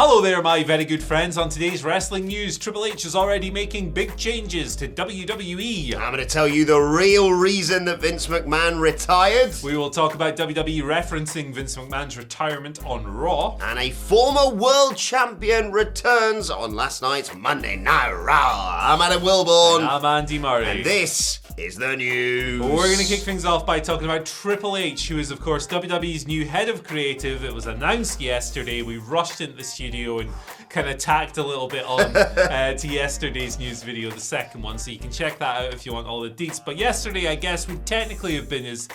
Hello there, my very good friends. On today's wrestling news, Triple H is already making big changes to WWE. I'm going to tell you the real reason that Vince McMahon retired. We will talk about WWE referencing Vince McMahon's retirement on Raw. And a former world champion returns on last night's Monday Night Raw. I'm Adam Wilborn. And I'm Andy Murray. And this is the news. We're going to kick things off by talking about Triple H, who is, of course, WWE's new head of creative. It was announced yesterday. We rushed into the studio and kind of tacked a little bit on to yesterday's news video, the second one, so you can check that out if you want all the deets. But yesterday, I guess, would technically have been his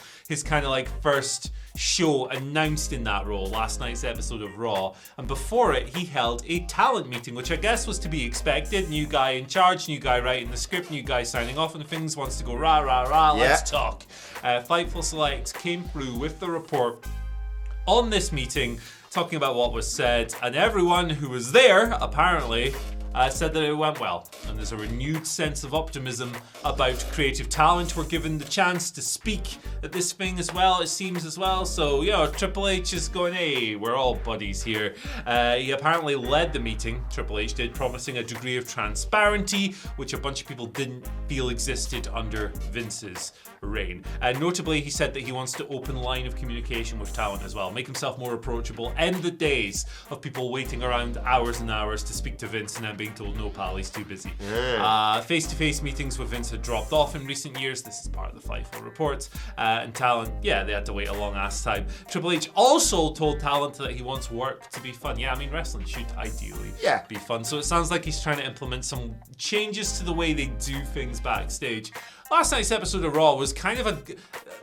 kind of like first show announced in that role, last night's episode of Raw. And before it, he held a talent meeting, which I guess was to be expected. New guy in charge, new guy writing the script, new guy signing off on things, wants to go rah, rah, rah, let's talk. Fightful Select came through with the report on this meeting, talking about what was said, and everyone who was there, apparently, said that it went well. And there's a renewed sense of optimism about creative talent. We're given the chance to speak at this thing as well, it seems as well. So, Triple H is going, hey, we're all buddies here. He apparently led the meeting, Triple H did, promising a degree of transparency, which a bunch of people didn't feel existed under Vince's reign. Notably, he said that he wants to open line of communication with talent as well, make himself more approachable, end the days of people waiting around hours and hours to speak to Vince and then being told, no pal, he's too busy. Face-to-face meetings with Vince had dropped off in recent years. This is part of the Fightful reports. And talent, they had to wait a long ass time. Triple H also told talent that he wants work to be fun. Wrestling should ideally be fun. So it sounds like he's trying to implement some changes to the way they do things backstage. Last night's episode of Raw was kind of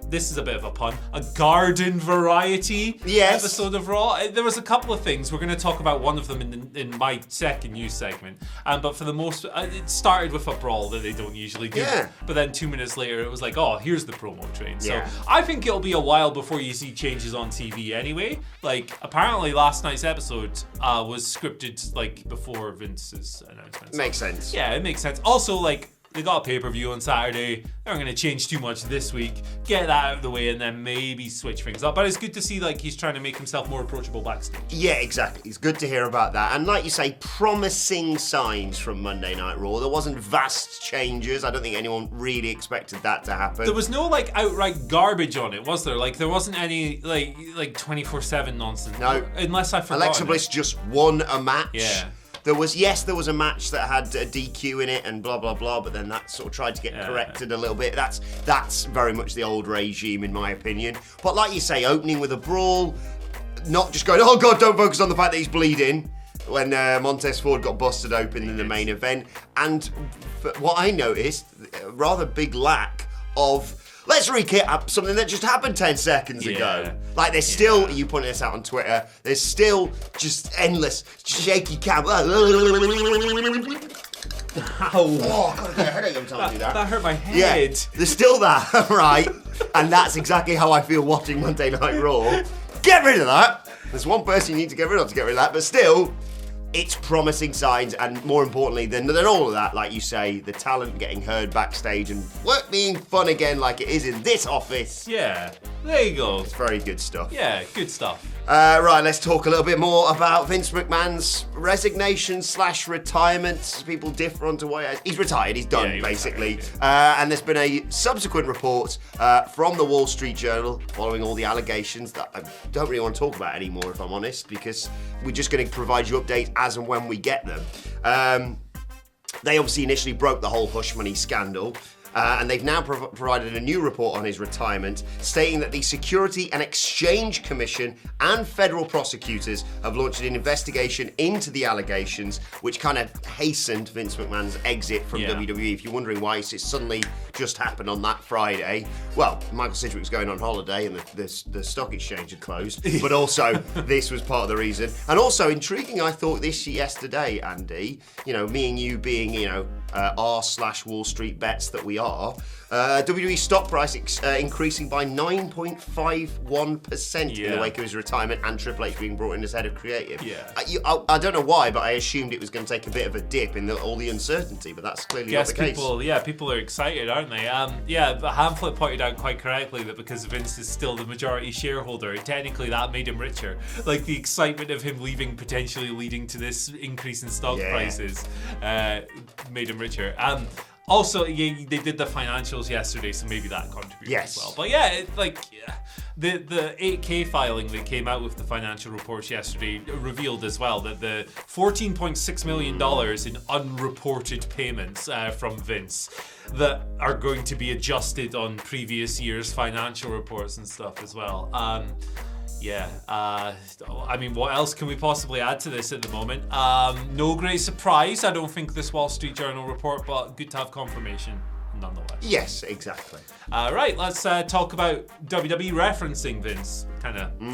this is a bit of a pun, a garden variety episode of Raw. There was a couple of things. We're going to talk about one of them in my second news segment. But for the most, it started with a brawl that they don't usually do. Yeah. But then 2 minutes later, it was like, oh, here's the promo train. So I think it'll be a while before you see changes on TV anyway. Like, apparently last night's episode was scripted like before Vince's announcement. Makes sense. Yeah, it makes sense. Also, like, they got a pay-per-view on Saturday. They're going to change too much this week. Get that out of the way and then maybe switch things up. But it's good to see like he's trying to make himself more approachable backstage. Yeah, exactly. It's good to hear about that. And like you say, promising signs from Monday Night Raw. There wasn't vast changes. I don't think anyone really expected that to happen. There was no like outright garbage on it, was there? Like there wasn't any like 24/7 nonsense. No. Unless I forgot. Alexa Bliss just won a match. Yeah. There was a match that had a DQ in it and blah, blah, blah, but then that sort of tried to get corrected a little bit. That's very much the old regime, in my opinion. But like you say, opening with a brawl, not just going, oh, God, don't focus on the fact that he's bleeding, when Montez Ford got busted open in the main event. And what I noticed, a rather big lack of, let's recap something that just happened 10 seconds ago. Like there's still, you pointed this out on Twitter, there's still just endless shaky cam. Oh, God, I get a headache every time I do that. That hurt my head. Yeah, there's still that, right? And that's exactly how I feel watching Monday Night Raw. Get rid of that. There's one person you need to get rid of that, but still, it's promising signs, and more importantly than all of that, like you say, the talent getting heard backstage and work being fun again like it is in this office. Yeah, there you go. It's very good stuff. Yeah, good stuff. Right, let's talk a little bit more about Vince McMahon's resignation / retirement. People differ on to why he's retired. He's done, basically. And there's been a subsequent report from the Wall Street Journal following all the allegations that I don't really want to talk about anymore, if I'm honest, because we're just going to provide you updates as and when we get them. They obviously initially broke the whole hush money scandal. And they've now provided a new report on his retirement, stating that the Security and Exchange Commission and federal prosecutors have launched an investigation into the allegations, which kind of hastened Vince McMahon's exit from WWE. If you're wondering why it suddenly just happened on that Friday, well, Michael Sidgwick was going on holiday and the stock exchange had closed, but also this was part of the reason. And also intriguing, I thought this yesterday, Andy, me and you being, r/Wall Street bets that we are. WWE stock price increasing by 9.51% in the wake of his retirement and Triple H being brought in as head of creative. I don't know why, but I assumed it was going to take a bit of a dip in all the uncertainty, but that's clearly not the case. People are excited, aren't they? But Hamflet pointed out quite correctly that because Vince is still the majority shareholder, technically that made him richer. Like the excitement of him leaving potentially leading to this increase in stock prices made him richer. Also, they did the financials yesterday, so maybe that contributed as well. But the 8K filing that came out with the financial reports yesterday revealed as well that the $14.6 million in unreported payments from Vince that are going to be adjusted on previous year's financial reports and stuff as well. What else can we possibly add to this at the moment? No great surprise, I don't think, this Wall Street Journal report, but good to have confirmation nonetheless. Yes, exactly. Right, let's talk about WWE referencing Vince,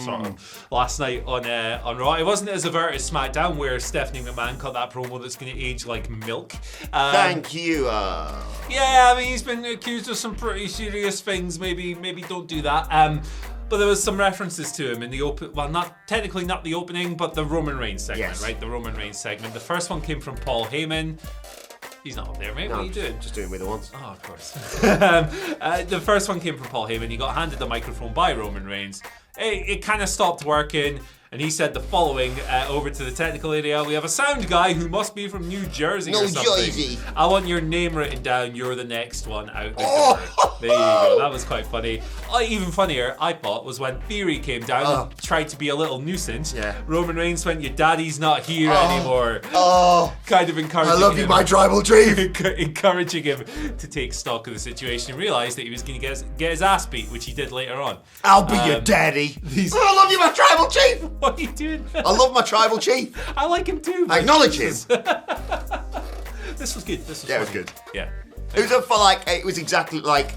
sort of, last night on Raw. It wasn't as overt as SmackDown, where Stephanie McMahon cut that promo that's going to age like milk. Thank you. He's been accused of some pretty serious things. Maybe don't do that. But there was some references to him in the not the opening, but the Roman Reigns segment, right? The Roman Reigns segment. The first one came from Paul Heyman. He's not up there, mate. What are you doing? Just doing with the ones. Oh, of course. The first one came from Paul Heyman. He got handed the microphone by Roman Reigns. It kind of stopped working. And he said the following over to the technical area. We have a sound guy who must be from New Jersey or something. Jersey. I want your name written down. You're the next one out the door. There you go. That was quite funny. Even funnier, I thought, was when Theory came down and tried to be a little nuisance. Roman Reigns went, your daddy's not here anymore. Kind of encouraging him. I love you, my tribal chief. Encouraging him to take stock of the situation and realised that he was going to get his ass beat, which he did later on. I'll be your daddy. I love you, my tribal chief. What are you doing? I love my tribal chief. I like him too. I acknowledge him. This was good. It was good. Yeah. It was exactly like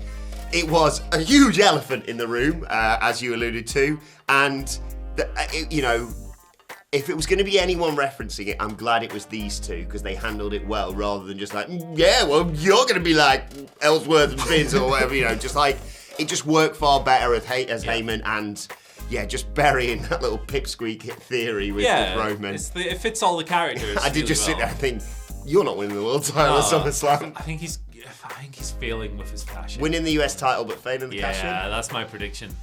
it was a huge elephant in the room, as you alluded to, and if it was going to be anyone referencing it, I'm glad it was these two because they handled it well, rather than just like, you're going to be like Ellsworth and Vince or whatever, just like it just worked far better as Heyman and. Yeah, just burying that little pipsqueak Theory with Roman. It fits all the characters. I did just sit there and think, you're not winning the world title at SummerSlam. I think he's failing with his cash. Winning the US title but failing the cash in? Yeah, that's my prediction.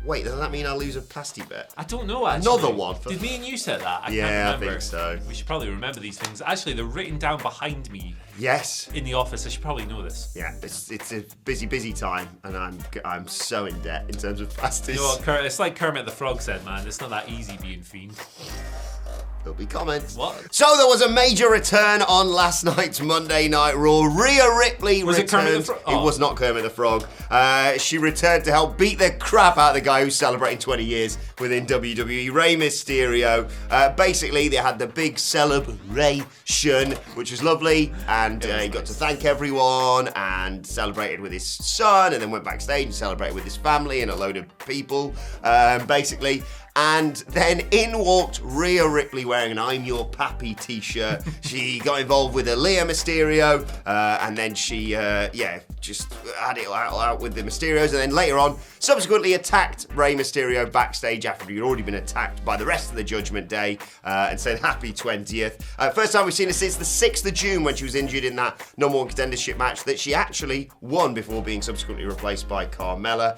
Wait, does that mean I lose a pasty bet? I don't know, actually. Another one. Did me and you say that? I can't remember. I think so. We should probably remember these things. Actually, they're written down behind me. Yes. In the office. I should probably know this. Yeah, it's a busy time, and I'm so in debt in terms of pasties. You know what, it's like Kermit the Frog said, man. It's not that easy being Fiend. There'll be comments. What? So there was a major return on last night's Monday Night Raw. Rhea Ripley was returned. It Kermit the Frog? It was not Kermit the Frog. She returned to help beat the crap out of the guy who's celebrating 20 years within WWE, Rey Mysterio. Basically, they had the big celebration, which was lovely, and he got to thank everyone and celebrated with his son, and then went backstage and celebrated with his family and a load of people, basically. And then in walked Rhea Ripley wearing an I'm Your Pappy t-shirt. She got involved with Aaliyah Mysterio, and then she, just had it out with the Mysterios. And then later on, subsequently attacked Rey Mysterio backstage after he'd already been attacked by the rest of the Judgment Day, and said happy 20th. First time we've seen her since the 6th of June when she was injured in that number one contendership match that she actually won before being subsequently replaced by Carmella.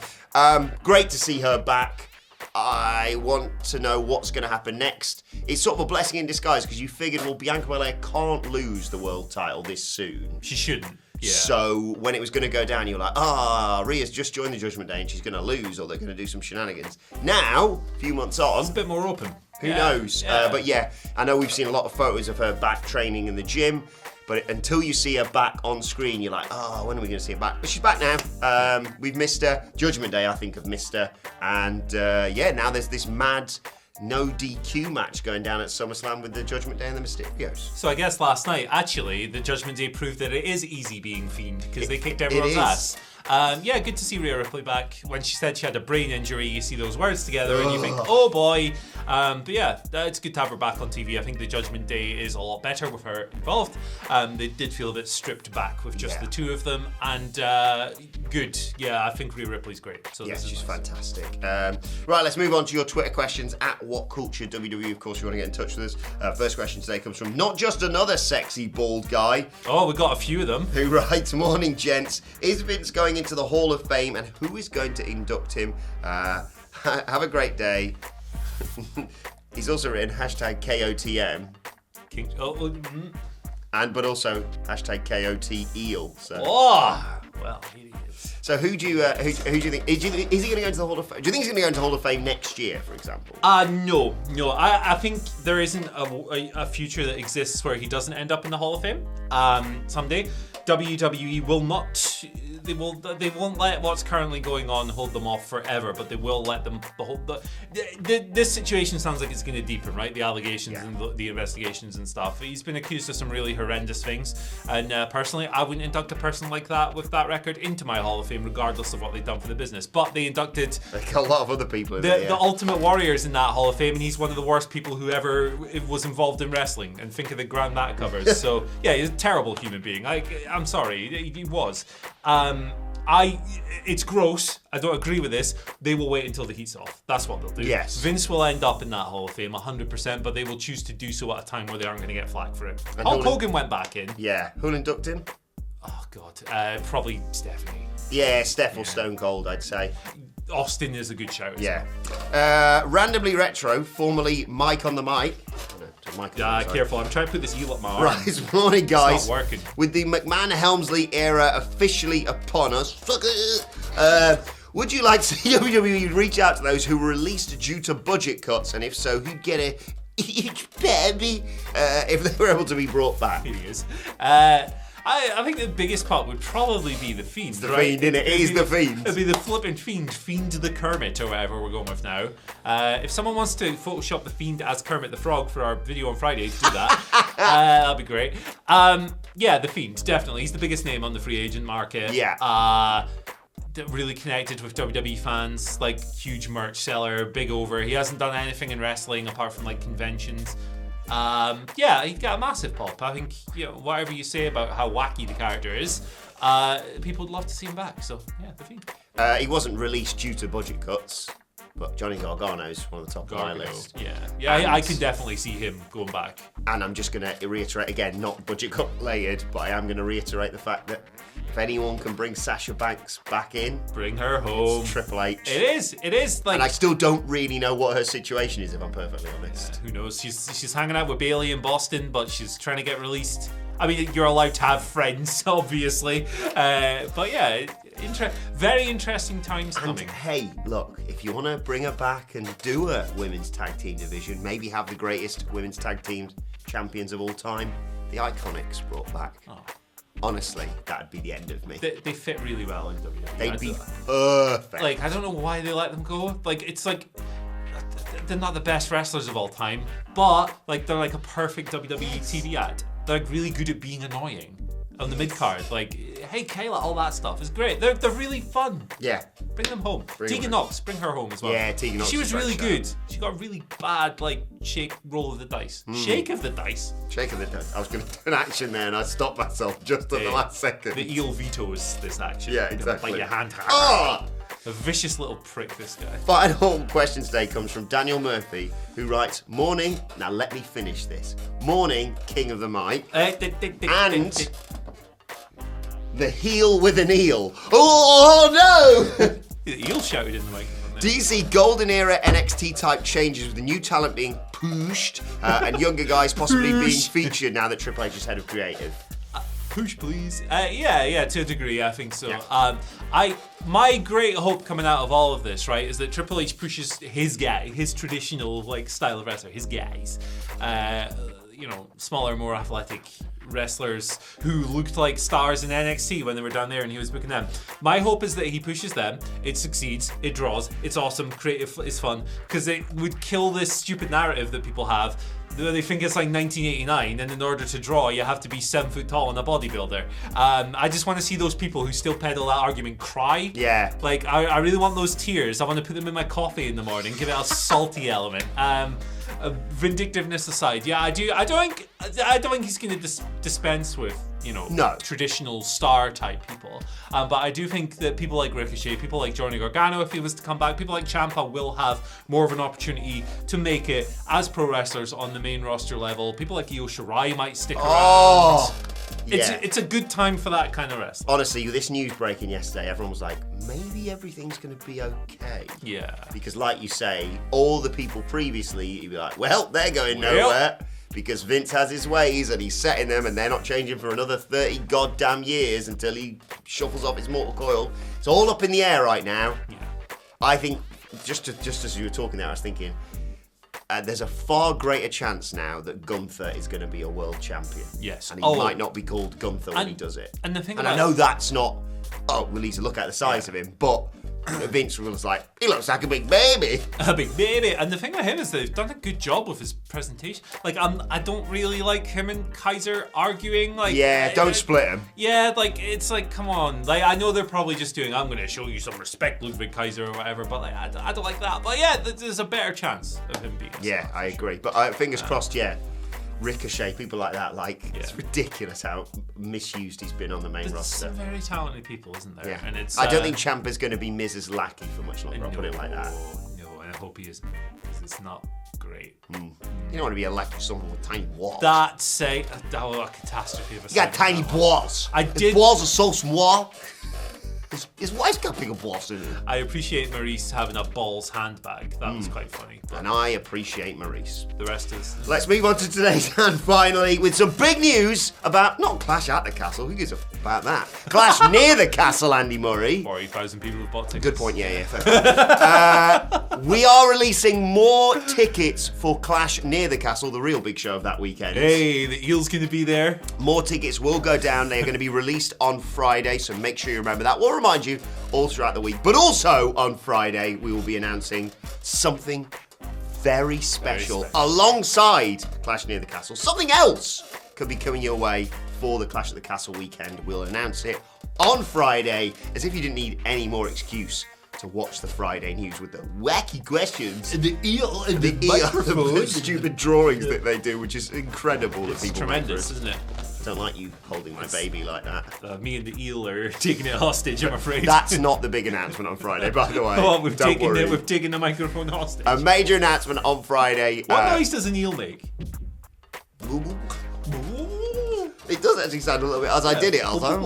Great to see her back. I want to know what's going to happen next. It's sort of a blessing in disguise because you figured, well, Bianca Belair can't lose the world title this soon. She shouldn't. Yeah. So when it was going to go down, you were like, Rhea's just joined the Judgment Day and she's going to lose, or they're going to do some shenanigans. Now, a few months on, it's a bit more open. Who knows? Yeah. But yeah, I know we've seen a lot of photos of her back training in the gym. But until you see her back on screen, you're like, when are we going to see her back? But she's back now. We've missed her. Judgment Day, I think, have missed her. And now there's this mad no DQ match going down at SummerSlam with the Judgment Day and the Mysterios. So I guess last night, actually, the Judgment Day proved that it is easy being Fiend because they kicked everyone's ass. Yeah, good to see Rhea Ripley back. When she said she had a brain injury, you see those words together and you think, oh boy. But yeah, it's good to have her back on TV. I think the Judgment Day is a lot better with her involved. They did feel a bit stripped back with just the two of them, and good. Yeah, I think Rhea Ripley's great. So yes, this is she's nice. fantastic. Right, let's move on to your Twitter questions at WhatCulture WWE. Of course, if you want to get in touch with us. First question today comes from not just another sexy bald guy. Oh, we got a few of them. Who writes, morning gents, is Vince going into the Hall of Fame and who is going to induct him? Have a great day. He's also written hashtag KOTM. But also hashtag KOTEAL. So. Oh, well, here he is. So who do you think? Is he going to go into the Hall of Fame? Do you think he's going to go into the Hall of Fame next year, for example? No. I think there isn't a future that exists where he doesn't end up in the Hall of Fame. Someday, WWE will not. They won't let what's currently going on hold them off forever, but they will let them hold this situation sounds like it's going to deepen, right? The allegations and the investigations and stuff. He's been accused of some really horrendous things, and personally, I wouldn't induct a person like that with that record into my Hall of Fame, regardless of what they've done for the business. But they inducted like a lot of other people the Ultimate Warriors in that Hall of Fame, and he's one of the worst people who ever was involved in wrestling. And think of the ground that covers. So yeah, he's a terrible human being. I'm sorry, he was. It's gross. I don't agree with this. They will wait until the heat's off. That's what they'll do. Yes. Vince will end up in that Hall of Fame 100%, but they will choose to do so at a time where they aren't going to get flack for it. And Hulk Hogan went back in. Yeah. Who'll induct him? Oh, God. Probably Stephanie. Yeah, Steph or Stone Cold, I'd say. Austin is a good shout. Yeah. Randomly Retro, formerly Mike on the Mic. Careful. I'm trying to put this eel up my arm. Right, this morning, guys. It's not working. With the McMahon-Helmsley era officially upon us, would you like to see WWE reach out to those who were released due to budget cuts? And if so, who'd get a each baby if they were able to be brought back? Here he is. I think the biggest part would probably be the Fiend. It's the right? Fiend, innit? It is the Fiend. It'd be the flipping Fiend the Kermit, or whatever we're going with now. If someone wants to Photoshop the Fiend as Kermit the Frog for our video on Friday, do that. That'd be great. Yeah, the Fiend, definitely. He's the biggest name on the free agent market. Yeah. Really connected with WWE fans, like huge merch seller, big over. He hasn't done anything in wrestling apart from like conventions. Yeah, he's got a massive pop. I think, whatever you say about how wacky the character is, people would love to see him back. So, yeah, the Fiend. He wasn't released due to budget cuts, but Johnny Gargano's one of the top of my list. Yeah, I can definitely see him going back. And I'm just going to reiterate again, not budget cut related, but I am going to reiterate the fact that if anyone can bring Sasha Banks back in, bring her home. It's Triple H. It is. Like, and I still don't really know what her situation is, if I'm perfectly honest. Who knows? She's hanging out with Bayley in Boston, but she's trying to get released. I mean, you're allowed to have friends, obviously. But yeah, very interesting times coming. And hey, look, if you want to bring her back and do a women's tag team division, maybe have the greatest women's tag team champions of all time, the Iconics, brought back. Oh. Honestly, that'd be the end of me. They fit really well in WWE. They'd be perfect. Like, I don't know why they let them go. Like, it's like they're not the best wrestlers of all time, but like they're like a perfect WWE TV ad. They're like really good at being annoying on the mid card. Like, hey Kayla, all that stuff is great. They're really fun. Yeah. Bring them home. Tegan Knox, bring her home as well. Yeah, Tegan Knox. She was really good. She got a really bad roll of the dice. Shake of the dice. Shake of the dice. I was going to do an action there and I stopped myself just at the last second. The eel vetoes this action. Yeah, exactly. Bite your hand. Oh! A vicious little prick, this guy. Final question today comes from Daniel Murphy, who writes, morning, now let me finish this. Morning, King of the Mic. And the heel with an eel. Oh no! The eel shouted in the microphone. Do you see golden era NXT type changes with the new talent being pushed and younger guys possibly being featured now that Triple H is head of creative? Push, please. Yeah, to a degree, I think so. Yeah. My great hope coming out of all of this, right, is that Triple H pushes his traditional style of wrestler, his guys. smaller, more athletic wrestlers who looked like stars in NXT when they were down there and he was booking them. My hope is that he pushes them, it succeeds, it draws, it's awesome, creative, it's fun, because it would kill this stupid narrative that people have. They think it's like 1989, and in order to draw, you have to be 7 foot tall and a bodybuilder. I just want to see those people who still peddle that argument cry. Yeah. Like, I really want those tears. I want to put them in my coffee in the morning, give it a salty element. Vindictiveness aside, yeah, I don't think he's going to dispense with traditional star type people. But I do think that people like Ricochet, people like Johnny Gargano, if he was to come back, people like Ciampa will have more of an opportunity to make it as pro wrestlers on the main roster level. People like Io Shirai might stick around. It's a good time for that kind of wrestling. Honestly, this news breaking yesterday, everyone was like, maybe everything's going to be okay. Yeah. Because like you say, all the people previously, you'd be like, well, they're going nowhere. Because Vince has his ways and he's setting them and they're not changing for another 30 goddamn years until he shuffles off his mortal coil. It's all up in the air right now. Yeah. I think, just as you were talking there, I was thinking, there's a far greater chance now that Gunther is going to be a world champion. Yes. And he might not be called Gunther when he does it. And the thing I know that's not, we need to look at the size of him, but Vince was like, he looks like a big baby. A big baby. And the thing with him is they've done a good job with his presentation. Like, I don't really like him and Kaiser arguing. Like, don't split him. Yeah, like, it's like, come on. Like, I know they're probably just doing, I'm going to show you some respect, Ludwig Kaiser or whatever, but like, I don't like that. But yeah, there's a better chance of him being. Yeah, I agree. But fingers crossed, Ricochet, people like that, it's ridiculous how misused he's been on the main roster. There's some very talented people, isn't there? Yeah. And it's, I don't think Ciampa's going to be Miz's lackey for much longer, I'll put it like that. No, and I hope he isn't, because it's not great. You don't want to be a lackey for someone with tiny balls. That's a catastrophe of a You got tiny balls. His balls are so small. His wife's got bigger balls than him. I appreciate Maurice having a balls handbag. That was quite funny. And I appreciate Maurice. The rest is... Let's move on to today's hand finally with some big news about, not Clash at the Castle, who gives a f about that? Clash near the Castle, Andy Murray. 40,000 people have bought tickets. Good point, fair. We are releasing more tickets for Clash near the Castle, the real big show of that weekend. Hey, the Eel's going to be there. More tickets will go down. They are going to be released on Friday, so make sure you remember that. We'll remind you all throughout the week. But also on Friday, we will be announcing something very special alongside Clash near the Castle. Something else could be coming your way for the Clash at the Castle weekend. We'll announce it on Friday, as if you didn't need any more excuse to watch the Friday news with the wacky questions. And the eel and the microphone. The stupid drawings that they do, which is incredible. It's tremendous, isn't it? I don't like you holding my baby like that. Me and the eel are taking it hostage, I'm afraid. That's not the big announcement on Friday, by the way. Oh, we've taken the microphone hostage. A major announcement on Friday. What noise does an eel make? It does actually sound a little bit as I did it all the time.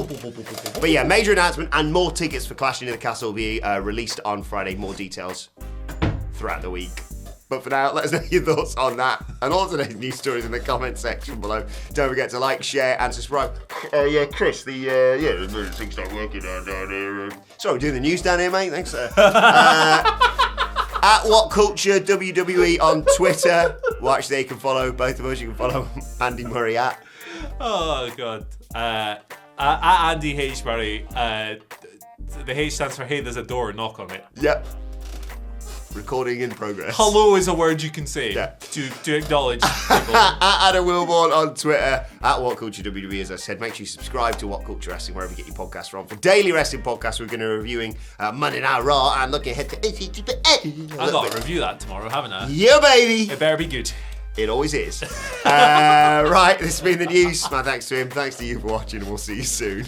But yeah, major announcement and more tickets for Clash near the Castle will be released on Friday. More details throughout the week. But for now, let us know your thoughts on that and all today's news stories in the comment section below. Don't forget to like, share, and subscribe. Chris, the things start working down here. Sorry, we're doing the news down here, mate. Thanks, sir. At WhatCulture WWE on Twitter. Well, actually, they can follow both of us. You can follow Andy Murray at. Oh, God. At Andy H. Murray, the H stands for hey, there's a door, knock on it. Yep. Recording in progress. Hello is a word you can say to acknowledge people. At Adam Wilborn on Twitter. At WhatCulture WWE, as I said. Make sure you subscribe to WhatCulture Wrestling wherever you get your podcasts from. For daily wrestling podcasts, we're going to be reviewing Monday Night Raw and looking ahead to... I've got to review that tomorrow, haven't I? Yeah, baby. It better be good. It always is. Right, this has been the news. My thanks to him. Thanks to you for watching, and we'll see you soon.